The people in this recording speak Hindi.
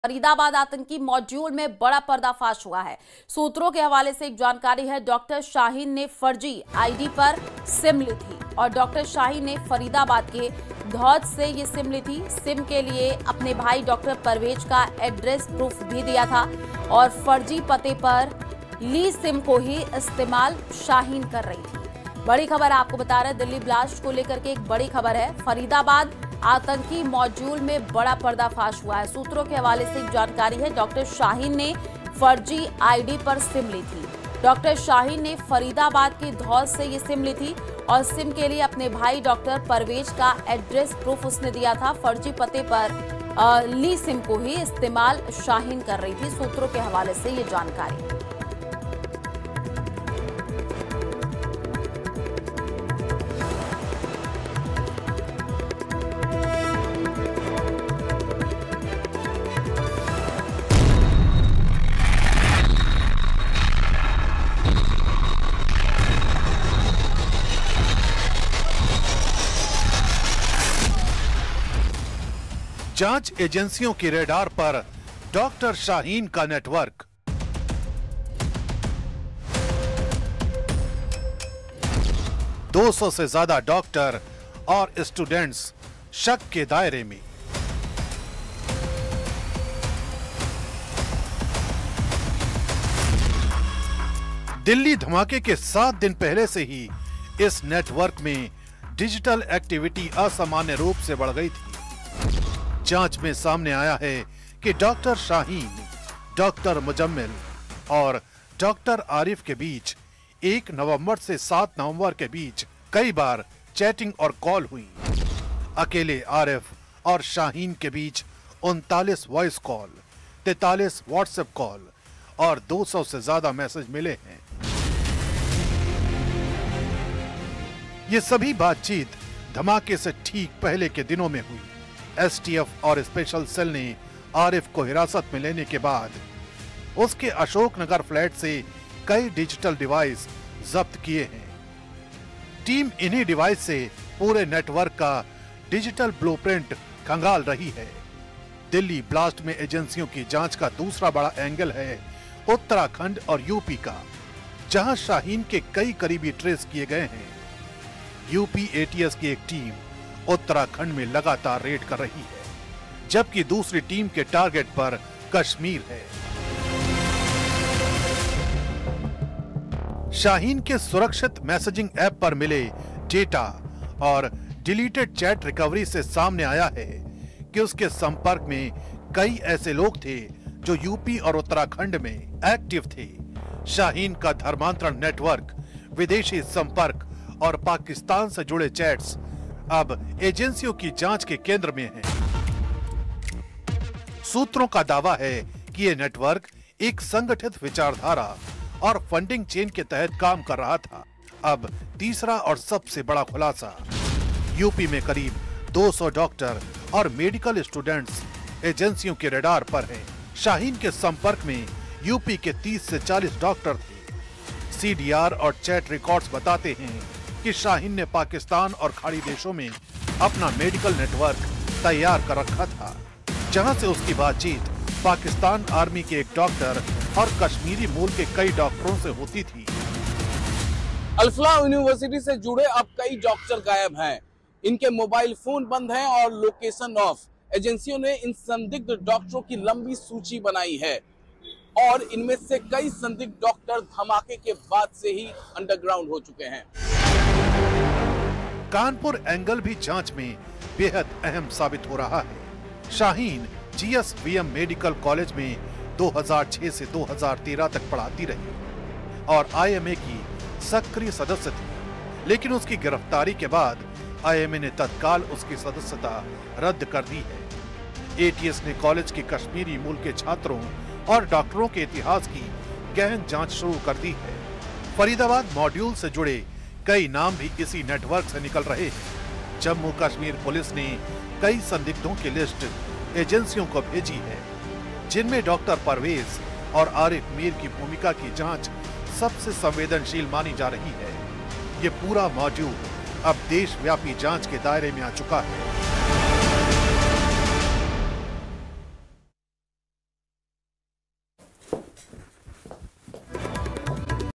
फरीदाबाद आतंकी मॉड्यूल में बड़ा पर्दाफाश हुआ है। सूत्रों के हवाले से एक जानकारी है, डॉक्टर शाहीन ने फर्जी आईडी पर सिम ली थी और डॉक्टर शाहीन ने फरीदाबाद के धौज से ये सिम ली थी। सिम के लिए अपने भाई डॉक्टर परवेज का एड्रेस प्रूफ भी दिया था और फर्जी पते पर ली सिम को ही इस्तेमाल शाहीन कर रही थी। बड़ी खबर आपको बता रहे हैं, दिल्ली ब्लास्ट को लेकर के एक बड़ी खबर है। फरीदाबाद आतंकी मॉड्यूल में बड़ा पर्दाफाश हुआ है। सूत्रों के हवाले से एक जानकारी है, डॉक्टर शाहीन ने फर्जी आईडी पर सिम ली थी। डॉक्टर शाहीन ने फरीदाबाद के धौज से ये सिम ली थी और सिम के लिए अपने भाई डॉक्टर परवेज का एड्रेस प्रूफ उसने दिया था। फर्जी पते पर ली सिम को ही इस्तेमाल शाहीन कर रही थी। सूत्रों के हवाले से ये जानकारी। जांच एजेंसियों की रेडार पर डॉक्टर शाहीन का नेटवर्क। दो सौ से ज्यादा डॉक्टर और स्टूडेंट्स शक के दायरे में। दिल्ली धमाके के 7 दिन पहले से ही इस नेटवर्क में डिजिटल एक्टिविटी असामान्य रूप से बढ़ गई थी। जांच में सामने आया है कि डॉक्टर शाहीन, डॉक्टर मुजम्मिल और डॉक्टर आरिफ के बीच 1 नवंबर से 7 नवंबर के बीच कई बार चैटिंग और कॉल हुई। अकेले आरिफ और शाहीन के बीच 39 वॉइस कॉल, 43 व्हाट्सएप कॉल और 200 से ज्यादा मैसेज मिले हैं। ये सभी बातचीत धमाके से ठीक पहले के दिनों में हुई। एसटीएफ और स्पेशल सेल ने आरिफ को हिरासत में लेने के बाद उसके अशोकनगर फ्लैट से कई डिजिटल डिवाइस जब्त किए हैं। टीम इन्हीं डिवाइस से पूरे नेटवर्क का डिजिटल ब्लूप्रिंट खंगाल रही है। दिल्ली ब्लास्ट में एजेंसियों की जांच का दूसरा बड़ा एंगल है उत्तराखंड और यूपी का, जहां शाहीन के कई करीबी ट्रेस किए गए हैं। यूपी एटीएस की एक टीम उत्तराखंड में लगातार रेड कर रही है, जबकि दूसरी टीम के टारगेट पर कश्मीर है। शाहीन के सुरक्षित मैसेजिंग ऐप पर मिले डेटा और डिलीटेड चैट रिकवरी से सामने आया है कि उसके संपर्क में कई ऐसे लोग थे जो यूपी और उत्तराखंड में एक्टिव थे। शाहीन का धर्मांतरण नेटवर्क, विदेशी संपर्क और पाकिस्तान से जुड़े चैट्स अब एजेंसियों की जांच के केंद्र में है। सूत्रों का दावा है कि यह नेटवर्क एक संगठित विचारधारा और फंडिंग चेन के तहत काम कर रहा था। अब तीसरा और सबसे बड़ा खुलासा, यूपी में करीब 200 डॉक्टर और मेडिकल स्टूडेंट्स एजेंसियों के रडार पर हैं। शाहीन के संपर्क में यूपी के 30 से 40 डॉक्टर थे। सीडीआर और चैट रिकॉर्ड्स बताते हैं कि शाहीन ने पाकिस्तान और खाड़ी देशों में अपना मेडिकल नेटवर्क तैयार कर रखा था, जहां से उसकी बातचीत पाकिस्तान आर्मी के एक डॉक्टर और कश्मीरी मूल के कई डॉक्टरों से होती थी। अल-फलाह यूनिवर्सिटी से जुड़े अब कई डॉक्टर गायब हैं। इनके मोबाइल फोन बंद हैं और लोकेशन ऑफ। एजेंसियों ने इन संदिग्ध डॉक्टरों की लंबी सूची बनाई है और इनमें से कई संदिग्ध डॉक्टर धमाके के बाद से ही अंडरग्राउंड हो चुके हैं। कानपुर एंगल भी जांच में बेहद अहम साबित हो रहा है। शाहीन जीएसवीएम मेडिकल कॉलेज में 2006 से 2013 तक पढ़ाती रही और आईएमए की सक्रिय सदस्य थी, लेकिन उसकी गिरफ्तारी के बाद आईएमए ने तत्काल उसकी सदस्यता रद्द कर दी है। एटीएस ने कॉलेज के कश्मीरी मूल के छात्रों और डॉक्टरों के इतिहास की गहन जांच शुरू कर दी है। फरीदाबाद मॉड्यूल से जुड़े कई नाम भी इसी नेटवर्क से निकल रहे हैं। जम्मू कश्मीर पुलिस ने कई संदिग्धों की लिस्ट एजेंसियों को भेजी है, जिनमें डॉक्टर परवेज और आरिफ मीर की भूमिका की जांच सबसे संवेदनशील मानी जा रही है। ये पूरा मॉड्यूल अब देशव्यापी जांच के दायरे में आ चुका है।